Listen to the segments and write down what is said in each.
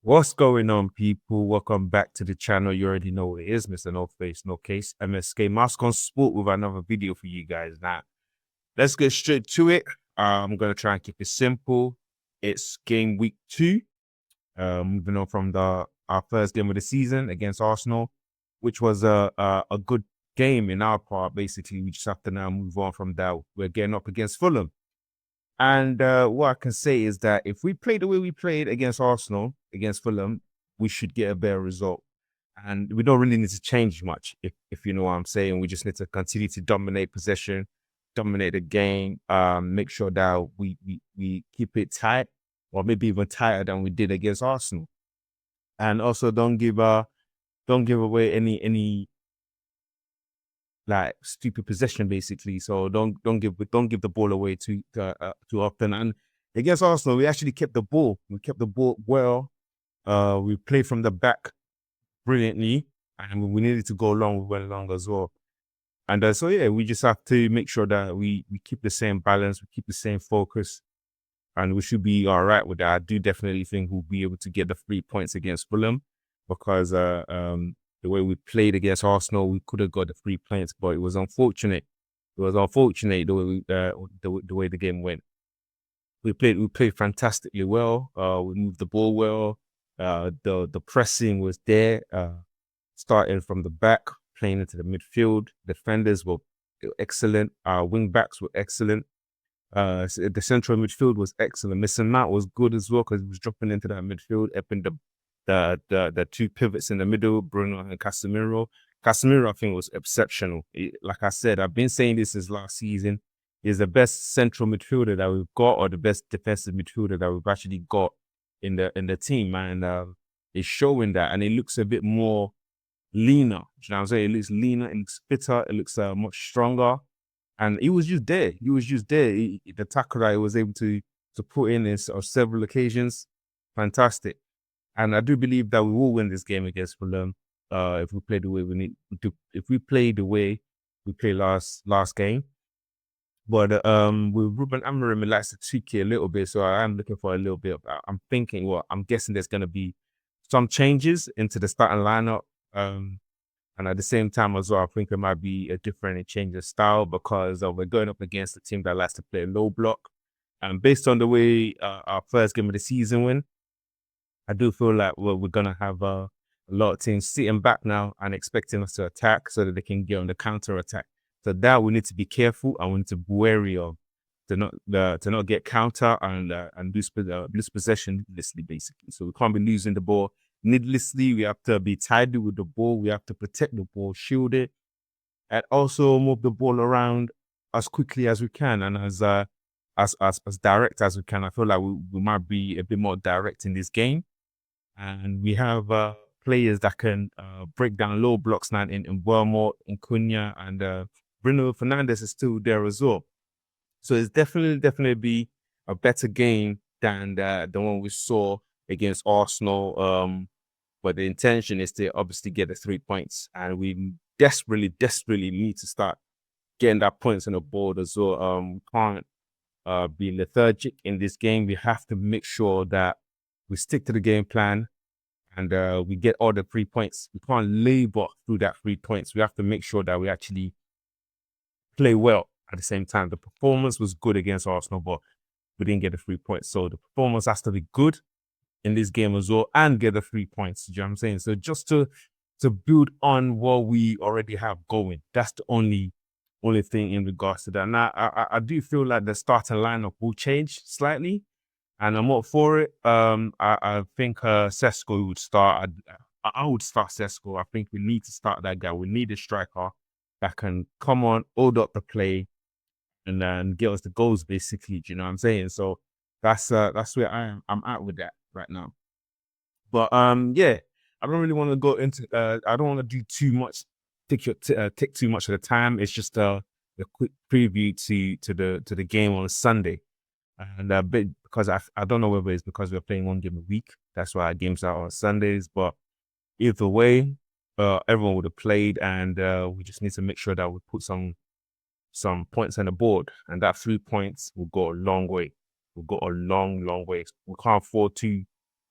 What's going on, people? Welcome back to the channel. You already know what it is, Mr. No Face, No Case, MSK Mask on Sport with another video for you guys. Now, let's get straight to it. I'm going to try and keep it simple. It's game week 2. Moving on from our first game of the season against Arsenal, which was a good game in our part. Basically, we just have to now move on from that. We're getting up against Fulham. And what I can say is that if we play the way we played against Arsenal, against Fulham, we should get a better result. And we don't really need to change much, if you know what I'm saying. We just need to continue to dominate possession, dominate the game, make sure that we keep it tight, or maybe even tighter than we did against Arsenal. And also don't give away any like stupid possession basically. So don't give the ball away too often. And against Arsenal, we actually kept the ball. We kept the ball well. We played from the back brilliantly, and when we needed to go long, we went long as well. And so yeah, we just have to make sure that we keep the same balance, we keep the same focus, and we should be all right with that. I do definitely think we'll be able to get the 3 points against Fulham because the way we played against Arsenal, we could have got the 3 points, but it was unfortunate. It was unfortunate the way the game went. We played fantastically well. We moved the ball well. The pressing was there. Starting from the back, playing into the midfield. Defenders were excellent. Our wing backs were excellent. The central midfield was excellent. Missing Mount was good as well because he was dropping into that midfield, up in the two pivots in the middle, Bruno and Casemiro. Casemiro, I think, was exceptional. Like I said, I've been saying this since last season. He's the best central midfielder that we've got, or the best defensive midfielder that we've actually got in the team, and it's showing that, and it looks a bit more leaner. You know what I'm saying? It looks leaner, it looks fitter, it looks much stronger. And he was just there. He was just there. The tackle that he was able to put in on several occasions, fantastic. And I do believe that we will win this game against Fulham if we play the way we need to. If we play the way we played last game. But with Ruben Amorim, it likes to tweak it a little bit. So I am looking for a little bit of that. I'm thinking, well, I'm guessing there's going to be some changes into the starting lineup. And at the same time as well, I think there might be a different change of style because we're going up against a team that likes to play low block. And based on the way our first game of the season went, I do feel like we're going to have a lot of teams sitting back now and expecting us to attack so that they can get on the counter attack. So that we need to be careful and we need to be wary of to not get counter and lose possession needlessly, basically. So we can't be losing the ball needlessly. We have to be tidy with the ball. We have to protect the ball, shield it, and also move the ball around as quickly as we can and as direct as we can. I feel like we might be a bit more direct in this game, and we have players that can break down low blocks now in Wilmot, in Cunha, and Bruno Fernandes is still there as well. So it's definitely be a better game than the one we saw against Arsenal. But the intention is to obviously get the 3 points, and we desperately need to start getting that points on the board as well. We can't be lethargic in this game. We have to make sure that we stick to the game plan and we get all the 3 points. We can't labor through that 3 points. We have to make sure that we actually play well at the same time. The performance was good against Arsenal, but we didn't get the 3 points. So the performance has to be good in this game as well and get the 3 points. Do you know what I'm saying? So just to build on what we already have going. That's the only thing in regards to that. Now, I do feel like the starting lineup will change slightly, and I'm up for it. I think Sesko would start. I would start Sesko. I think we need to start that guy. We need a striker that can come on, hold up the play, and then get us the goals, basically. Do you know what I'm saying? So that's where I am. I'm at with that right now. But yeah, I don't really want to go into. I don't want to do too much. Take too much of the time. It's just a quick preview to the game on Sunday, and a bit because I don't know whether it's because we're playing one game a week. That's why our games are on Sundays. But either way, everyone would have played, and we just need to make sure that we put some points on the board, and that 3 points will go a long way. Will go a long way. We can't fall too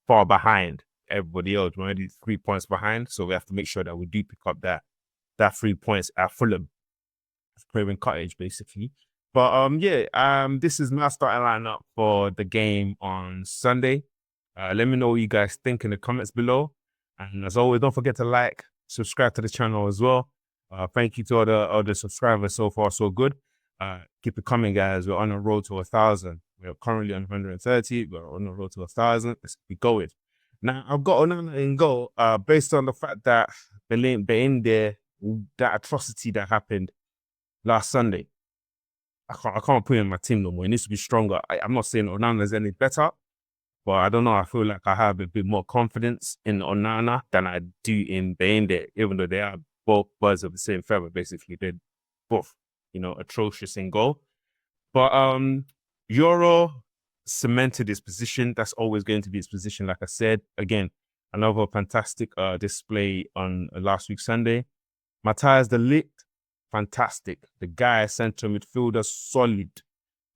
far behind everybody else. We're already 3 points behind, so we have to make sure that we do pick up that 3 points at Fulham, Craven cottage, basically. But this is my starting lineup for the game on Sunday. Let me know what you guys think in the comments below. And as always, don't forget to like, subscribe to the channel as well. Thank you to all the subscribers so far, so good. Keep it coming, guys. We're on the road to 1,000. We're currently on 130. We're on the road to 1,000. Let's keep going. Now, I've got Onana in goal based on the fact that they're in there, that atrocity that happened last Sunday. I can't put him in my team no more. He needs to be stronger. I'm not saying Onana's any better, but I don't know. I feel like I have a bit more confidence in Onana than I do in Beinde, even though they are both birds of the same feather, basically. They're both, atrocious in goal. But Euro cemented his position. That's always going to be his position, like I said. Again, another fantastic display on last week Sunday. Matthias de Ligt, fantastic. The guy, centre midfielder, solid,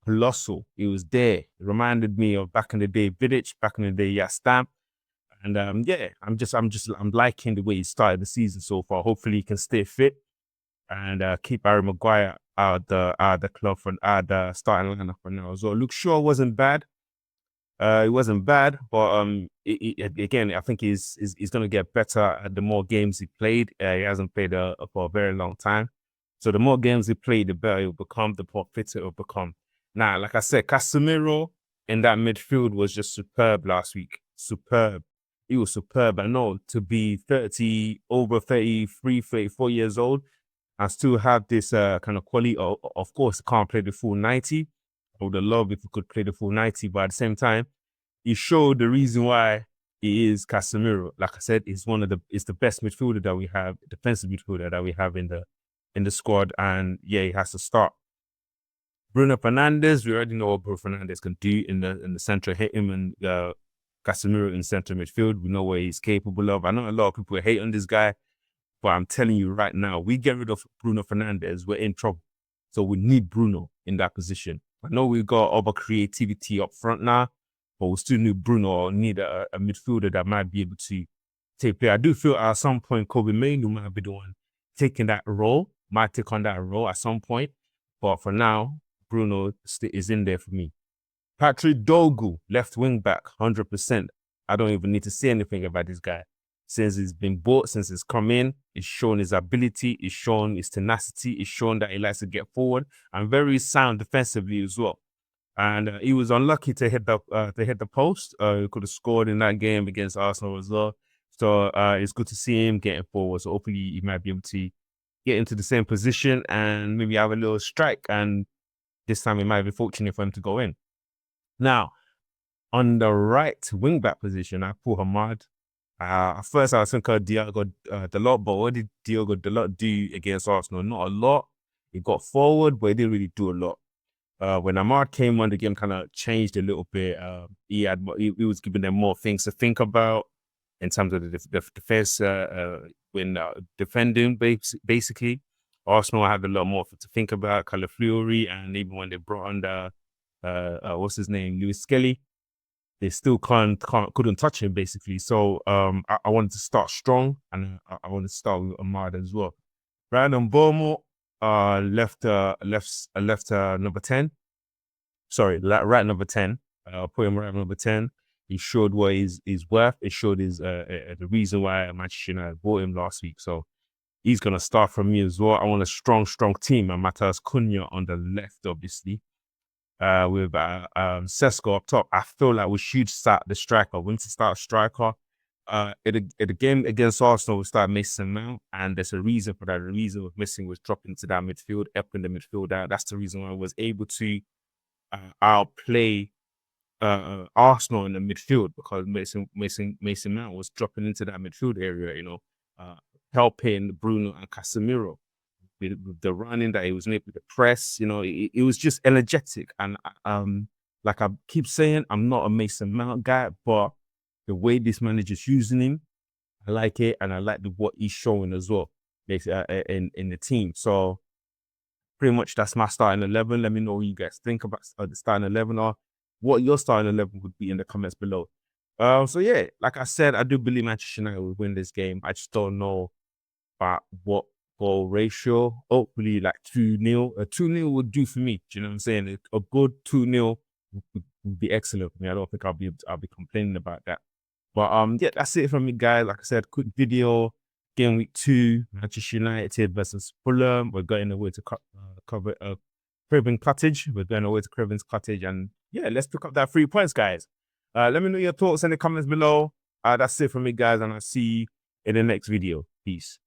colossal. He was there. It reminded me of back in the day, Vidic, back in the day, Yastam. And I'm liking the way he started the season so far. Hopefully he can stay fit and keep Harry Maguire out the club for the starting lineup for now as well. Luke Shaw wasn't bad. It wasn't bad, but again, I think he's going to get better the more games he played. He hasn't played for a very long time. So the more games he played, the better he'll become, the more fitter he'll become. Now, like I said, Casemiro in that midfield was just superb last week. Superb. He was superb. I know, to be over 33, 34 years old and still have this kind of quality. Of course, can't play the full 90. I would have loved if he could play the full 90, but at the same time, he showed the reason why he is Casemiro. Like I said, it's the best midfielder that we have, defensive midfielder that we have in the squad, and yeah, he has to start. Bruno Fernandes, we already know what Bruno Fernandes can do in the center. Hit him and Casemiro in center midfield. We know what he's capable of. I know a lot of people hate on this guy, but I'm telling you right now, we get rid of Bruno Fernandes, we're in trouble. So we need Bruno in that position. I know we've got other creativity up front now, but we still need Bruno, or need a midfielder that might be able to take play. I do feel at some point Kobe Mainoo might be the one taking that role, might take on that role at some point. But for now, Bruno is in there for me. Patrick Dogu, left wing back, 100%. I don't even need to say anything about this guy. Since he's been bought, since he's come in, he's shown his ability, he's shown his tenacity, he's shown that he likes to get forward, and very sound defensively as well. And he was unlucky to hit the post. He could have scored in that game against Arsenal as well. So it's good to see him getting forward. So hopefully he might be able to get into the same position and maybe have a little strike. And this time it might be fortunate for him to go in. Now, on the right wing back position, I put Hamad. At first, I was thinking Diogo Dalot, but what did Diogo Dalot do against Arsenal? Not a lot. He got forward, but he didn't really do a lot. When Amad came on, the game kind of changed a little bit. He was giving them more things to think about in terms of the defense when defending, basically. Arsenal had a lot more to think about, Calafiori, and even when they brought on what's his name, Lewis Skelly, they still couldn't touch him, basically. So I wanted to start strong, and I wanted to start with Amad as well. Brandon Bomo left number 10. Sorry, right number 10. Put him right number 10. He showed what he's worth. It showed his the reason why Manchester United bought him last week. So he's gonna start from me as well. I want a strong team, and Matheus Cunha on the left, obviously. With Sesko up top. I feel like we should start the striker. We need to start a striker. In the game against Arsenal, we started Mason Mount, and there's a reason for that. The reason was missing was dropping to that midfield, up in the midfield. That's the reason why I was able to outplay Arsenal in the midfield, because Mason Mount was dropping into that midfield area, helping Bruno and Casemiro with the running that he was making, the press. It was just energetic. And like I keep saying, I'm not a Mason Mount guy, but the way this manager's using him, I like it, and I like what he's showing as well, in the team. So pretty much that's my starting 11. Let me know what you guys think about the starting 11, or what your starting 11 would be in the comments below. So yeah, like I said, I do believe Manchester United will win this game. I just don't know about what goal ratio. Hopefully, like 2-0. A 2-0 would do for me. Do you know what I'm saying? A good 2-0 would be excellent for me. I don't think I'll be complaining about that. But yeah, that's it from me, guys. Like I said, quick video. Game week 2, Manchester United versus Fulham. We're going away to cover Craven Cottage. We're going away to Craven's Cottage, and yeah, let's pick up that 3 points, guys. Let me know your thoughts in the comments below. That's it from me, guys, and I'll see you in the next video. Peace.